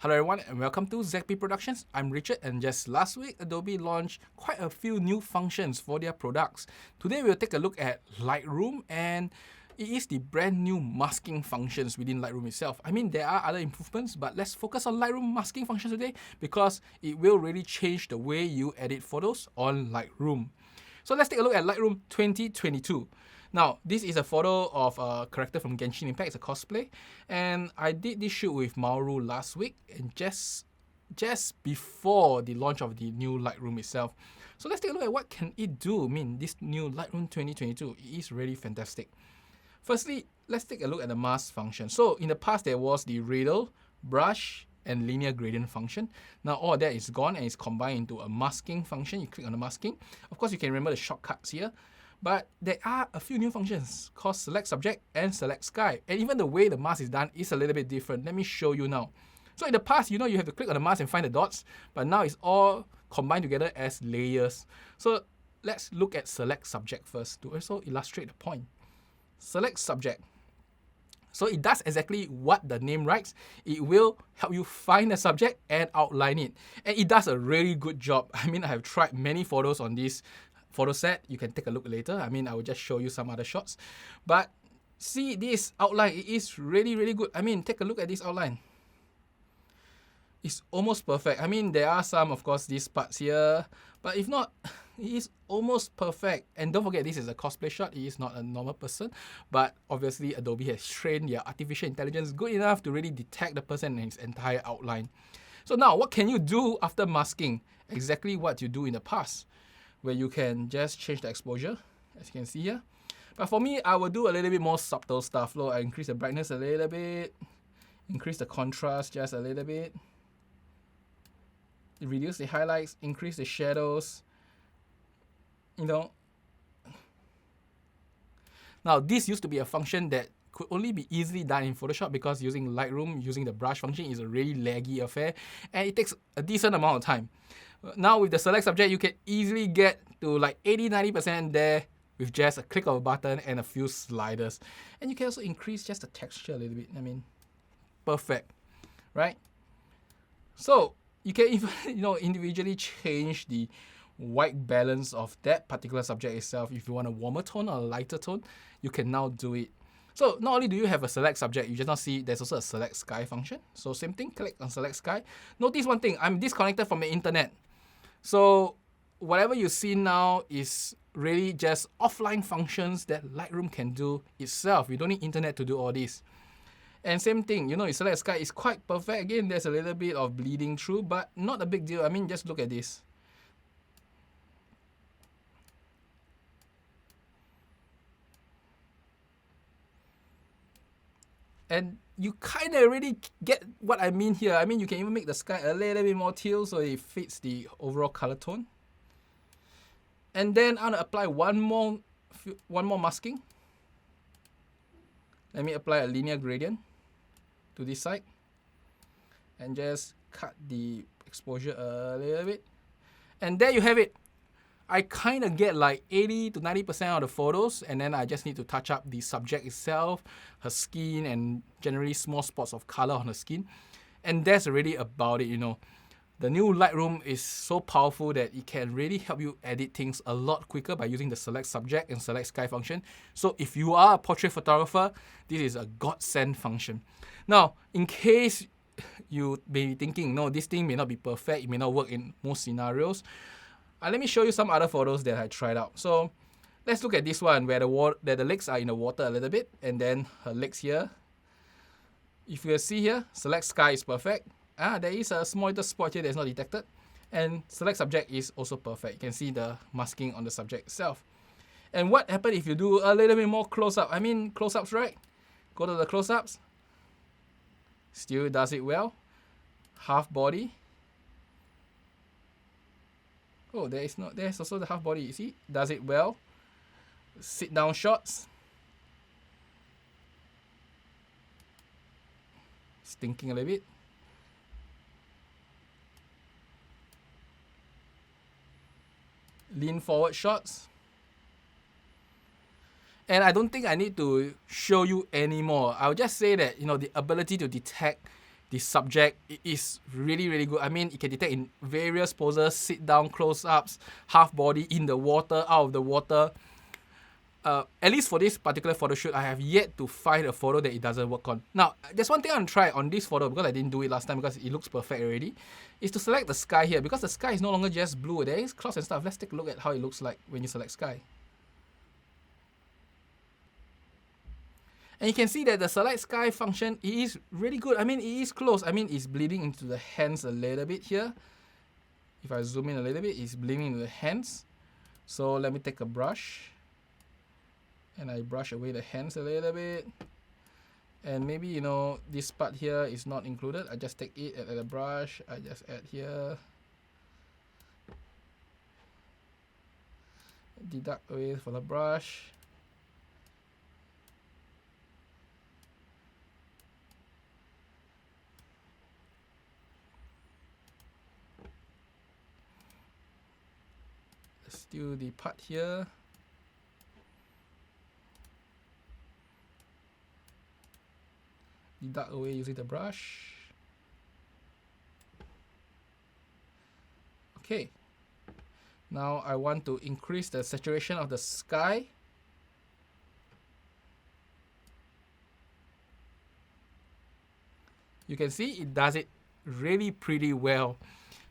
Hello everyone and welcome to ZP Productions. I'm Richard, and just last week Adobe launched quite a few new functions for their products. Today we'll take a look at Lightroom, and it is the brand new masking functions within Lightroom itself. I mean, there are other improvements, but let's focus on Lightroom masking functions today because it will really change the way you edit photos on Lightroom. So let's take a look at Lightroom 2022. Now, this is a photo of a character from Genshin Impact. It's a cosplay. And I did this shoot with Mauru last week, and just before the launch of the new Lightroom itself. So let's take a look at what can it do. I mean, this new Lightroom 2022 is really fantastic. Firstly, let's take a look at the mask function. So in the past, there was the radial, brush, and linear gradient function. Now all of that is gone and it's combined into a masking function. You click on the masking. Of course, you can remember the shortcuts here. But there are a few new functions called Select Subject and Select Sky. And even the way the mask is done is a little bit different. Let me show you now. So in the past, you have to click on the mask and find the dots. But now it's all combined together as layers. So let's look at Select Subject first to also illustrate the point. Select Subject. So it does exactly what the name writes. It will help you find the subject and outline it. And it does a really good job. I mean, I have tried many photos on this photo set. You can take a look later. I mean, I will just show you some other shots. But see this outline, it is really, really good. I mean, take a look at this outline. It's almost perfect. I mean, there are some, of course, these parts here. But if not, it is almost perfect. And don't forget, this is a cosplay shot. It is not a normal person. But obviously, Adobe has trained their artificial intelligence good enough to really detect the person and his entire outline. So now, what can you do after masking? Exactly what you do in the past, where you can just change the exposure, as you can see here. But for me, I will do a little bit more subtle stuff. I increase the brightness a little bit, increase the contrast just a little bit, reduce the highlights, increase the shadows. Now, this used to be a function that could only be easily done in Photoshop because using Lightroom, using the brush function is a really laggy affair, and it takes a decent amount of time. Now with the Select Subject, you can easily get to like 80-90% there with just a click of a button and a few sliders. And you can also increase just the texture a little bit. I mean, perfect, right? So you can even individually change the white balance of that particular subject itself. If you want a warmer tone or a lighter tone, you can now do it. So not only do you have a Select Subject, you just now see there's also a Select Sky function. So same thing, click on Select Sky. Notice one thing, I'm disconnected from the internet. So whatever you see now is really just offline functions that Lightroom can do itself. You don't need internet to do all this. And same thing, you Select Sky is quite perfect. Again, there's a little bit of bleeding through, but not a big deal. I mean, just look at this. And you kind of really get what I mean here. I mean, you can even make the sky a little bit more teal so it fits the overall color tone. And then I'm gonna apply one more masking. Let me apply a linear gradient to this side. And just cut the exposure a little bit. And there you have it. I kind of get like 80-90% of the photos, and then I just need to touch up the subject itself, her skin, and generally small spots of color on her skin. And that's really about it, The new Lightroom is so powerful that it can really help you edit things a lot quicker by using the Select Subject and Select Sky function. So if you are a portrait photographer, this is a godsend function. Now, in case you may be thinking, no, this thing may not be perfect, it may not work in most scenarios, let me show you some other photos that I tried out. So let's look at this one where the legs are in the water a little bit, and then her legs here. If you see here, Select Sky is perfect. There is a small little spot here that's not detected. And Select Subject is also perfect. You can see the masking on the subject itself. And what happens if you do a little bit more close-up? I mean, close-ups, right? Go to the close-ups. Still does it well. Half body. Oh, there's also the half body. You see, does it well. Sit down shots. Stinking a little bit. Lean forward shots. And I don't think I need to show you anymore. I'll just say that, the ability to detect the subject. It is really, really good. I mean, it can detect in various poses, sit down, close-ups, half body, in the water, out of the water. At least for this particular photo shoot, I have yet to find a photo that it doesn't work on. Now, there's one thing I want to try on this photo, because I didn't do it last time because it looks perfect already, is to select the sky here, because the sky is no longer just blue. There is clouds and stuff. Let's take a look at how it looks like when you select sky. And you can see that the select sky function is really good. I mean, it is close. I mean, it's bleeding into the hands a little bit here. If I zoom in a little bit, it's bleeding into the hands. So let me take a brush. And I brush away the hands a little bit. And maybe, you know, this part here is not included. I just take it, add a brush. I just add here. Deduct away for the brush. Let's do the part here. Deduct away using the brush. Okay. Now I want to increase the saturation of the sky. You can see it does it really pretty well.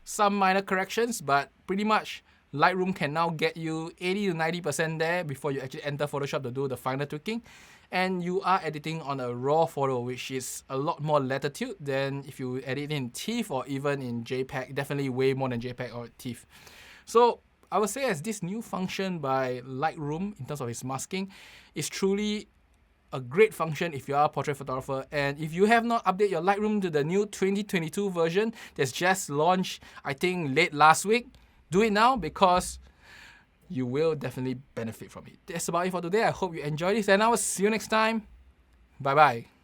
Some minor corrections, but pretty much Lightroom can now get you 80 to 90% there before you actually enter Photoshop to do the final tweaking. And you are editing on a RAW photo, which is a lot more latitude than if you edit in TIFF or even in JPEG. Definitely way more than JPEG or TIFF. So I would say as this new function by Lightroom in terms of its masking is truly a great function if you are a portrait photographer. And if you have not updated your Lightroom to the new 2022 version that's just launched, I think late last week, do it now, because you will definitely benefit from it. That's about it for today. I hope you enjoyed this, and I will see you next time. Bye bye.